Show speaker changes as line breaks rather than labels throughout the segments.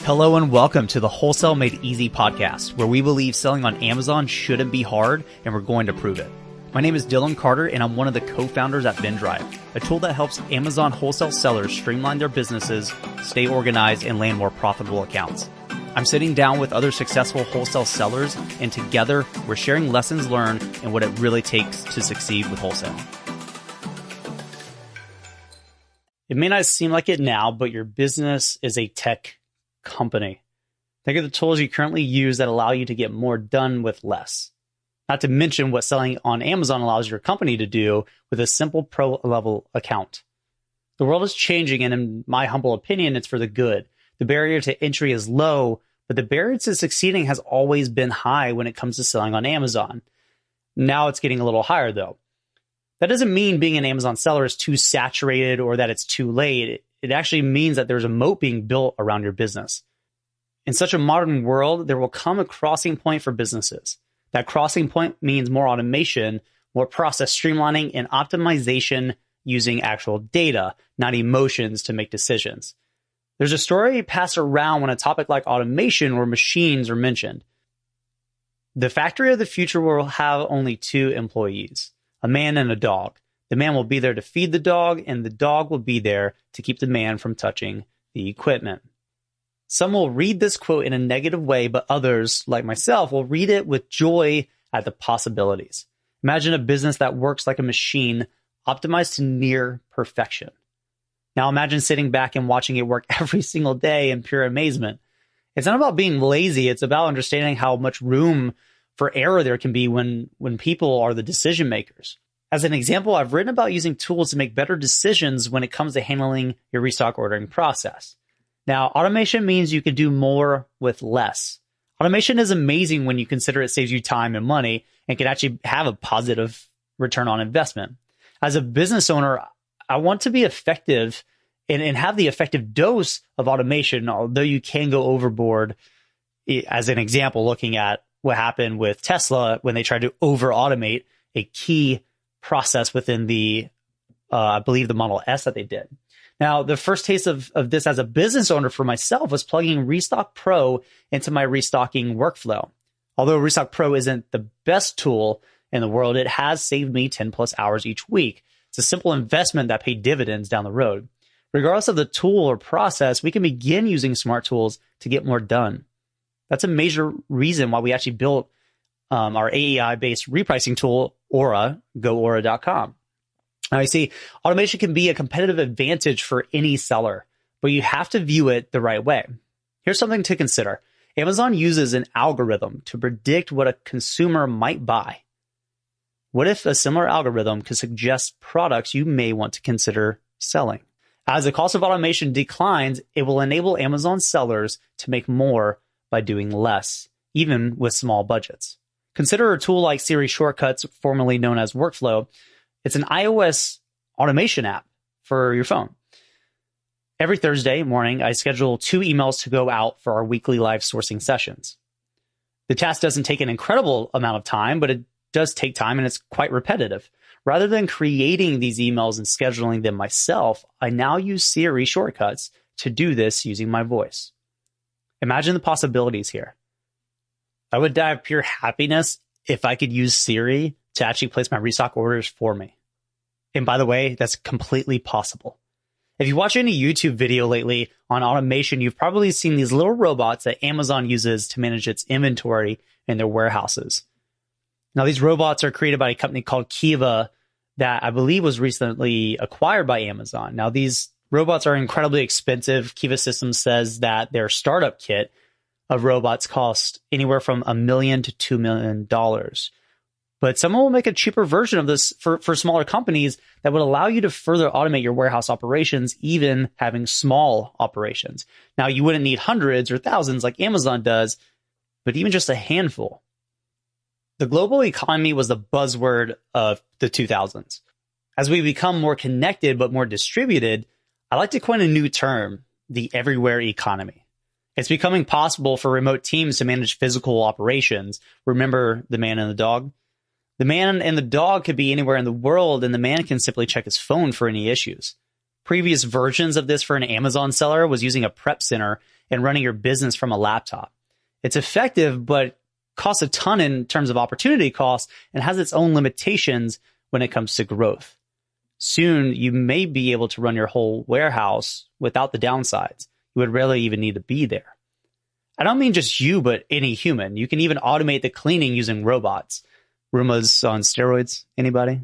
Hello and welcome to the Wholesale Made Easy podcast, where we believe selling on Amazon shouldn't be hard, and we're going to prove it. My name is Dylan Carter, and I'm one of the co-founders at Vendrive, a tool that helps Amazon wholesale sellers streamline their businesses, stay organized, and land more profitable accounts. I'm sitting down with other successful wholesale sellers, and together we're sharing lessons learned and what it really takes to succeed with wholesale. It may not seem like it now, but your business is a tech company. Think of the tools you currently use that allow you to get more done with less. Not to mention what selling on Amazon allows your company to do with a simple pro level account. The world is changing, and in my humble opinion, it's for the good. The barrier to entry is low, but the barrier to succeeding has always been high when it comes to selling on Amazon. Now it's getting a little higher though. That doesn't mean being an Amazon seller is too saturated or that it's too late. It actually means that there's a moat being built around your business. In such a modern world, there will come a crossing point for businesses. That crossing point means more automation, more process streamlining, and optimization using actual data, not emotions to make decisions. There's a story passed around when a topic like automation or machines are mentioned. The factory of the future will have only two employees, a man and a dog. The man will be there to feed the dog, and the dog will be there to keep the man from touching the equipment. Some will read this quote in a negative way, but others, like myself, will read it with joy at the possibilities. Imagine a business that works like a machine, optimized to near perfection. Now imagine sitting back and watching it work every single day in pure amazement. It's not about being lazy. It's about understanding how much room for error there can be when people are the decision makers. As an example, I've written about using tools to make better decisions when it comes to handling your restock ordering process. Now, automation means you can do more with less. Automation is amazing when you consider it saves you time and money and can actually have a positive return on investment. As a business owner, I want to be effective and have the effective dose of automation, although you can go overboard. As an example, looking at what happened with Tesla when they tried to over-automate a key process within the, I believe the Model S that they did. Now, the first taste of this as a business owner for myself was plugging Restock Pro into my restocking workflow. Although Restock Pro isn't the best tool in the world, it has saved me 10 plus hours each week. It's a simple investment that paid dividends down the road. Regardless of the tool or process, we can begin using smart tools to get more done. That's a major reason why we actually built our AEI-based repricing tool, Aura, goaura.com. Now, you see, automation can be a competitive advantage for any seller, but you have to view it the right way. Here's something to consider. Amazon uses an algorithm to predict what a consumer might buy. What if a similar algorithm could suggest products you may want to consider selling? As the cost of automation declines, it will enable Amazon sellers to make more by doing less, even with small budgets. Consider a tool like Siri Shortcuts, formerly known as Workflow. It's an iOS automation app for your phone. Every Thursday morning, I schedule 2 emails to go out for our weekly live sourcing sessions. The task doesn't take an incredible amount of time, but it does take time and it's quite repetitive. Rather than creating these emails and scheduling them myself, I now use Siri Shortcuts to do this using my voice. Imagine the possibilities here. I would die of pure happiness if I could use Siri to actually place my restock orders for me. And by the way, that's completely possible. If you watch any YouTube video lately on automation, you've probably seen these little robots that Amazon uses to manage its inventory in their warehouses. Now, these robots are created by a company called Kiva that I believe was recently acquired by Amazon. Now, these robots are incredibly expensive. Kiva Systems says that their startup kit of robots cost anywhere from $1 million to $2 million. But someone will make a cheaper version of this for smaller companies that would allow you to further automate your warehouse operations, even having small operations. Now, you wouldn't need hundreds or thousands like Amazon does, but even just a handful. The global economy was the buzzword of the 2000s. As we become more connected but more distributed, I like to coin a new term, the everywhere economy. It's becoming possible for remote teams to manage physical operations. Remember the man and the dog? The man and the dog could be anywhere in the world, and the man can simply check his phone for any issues. Previous versions of this for an Amazon seller was using a prep center and running your business from a laptop. It's effective, but costs a ton in terms of opportunity costs and has its own limitations when it comes to growth. Soon, you may be able to run your whole warehouse without the downsides. You would rarely even need to be there. I don't mean just you, but any human. You can even automate the cleaning using robots. Roombas on steroids, anybody?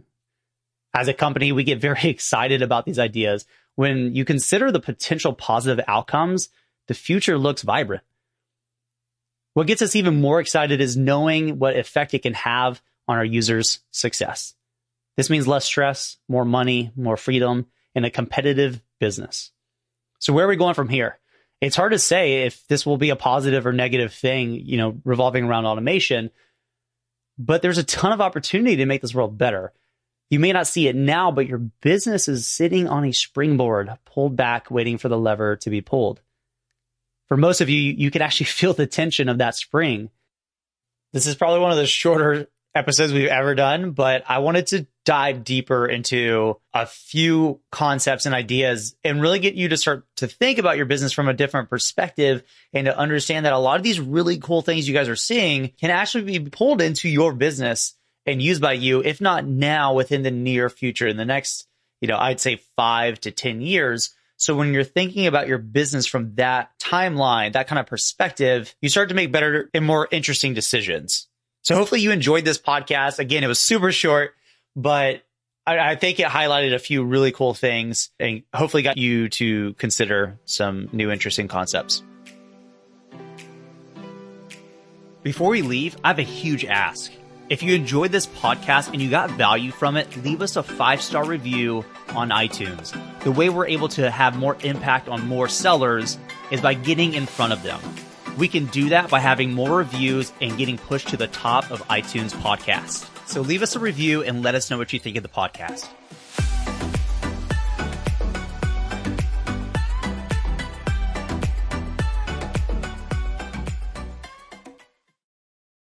As a company, we get very excited about these ideas. When you consider the potential positive outcomes, the future looks vibrant. What gets us even more excited is knowing what effect it can have on our users' success. This means less stress, more money, more freedom, and a competitive business. So where are we going from here? It's hard to say if this will be a positive or negative thing, revolving around automation, but there's a ton of opportunity to make this world better. You may not see it now, but your business is sitting on a springboard, pulled back, waiting for the lever to be pulled. For most of you, you can actually feel the tension of that spring. This is probably one of the shorter episodes we've ever done, but I wanted to dive deeper into a few concepts and ideas and really get you to start to think about your business from a different perspective and to understand that a lot of these really cool things you guys are seeing can actually be pulled into your business and used by you, if not now, within the near future, in the next, I'd say 5 to 10 years. So when you're thinking about your business from that timeline, that kind of perspective, you start to make better and more interesting decisions. So hopefully you enjoyed this podcast. Again, it was super short, but I think it highlighted a few really cool things and hopefully got you to consider some new interesting concepts. Before we leave, I have a huge ask. If you enjoyed this podcast and you got value from it, leave us a 5-star review on iTunes. The way we're able to have more impact on more sellers is by getting in front of them. We can do that by having more reviews and getting pushed to the top of iTunes podcasts. So leave us a review and let us know what you think of the podcast.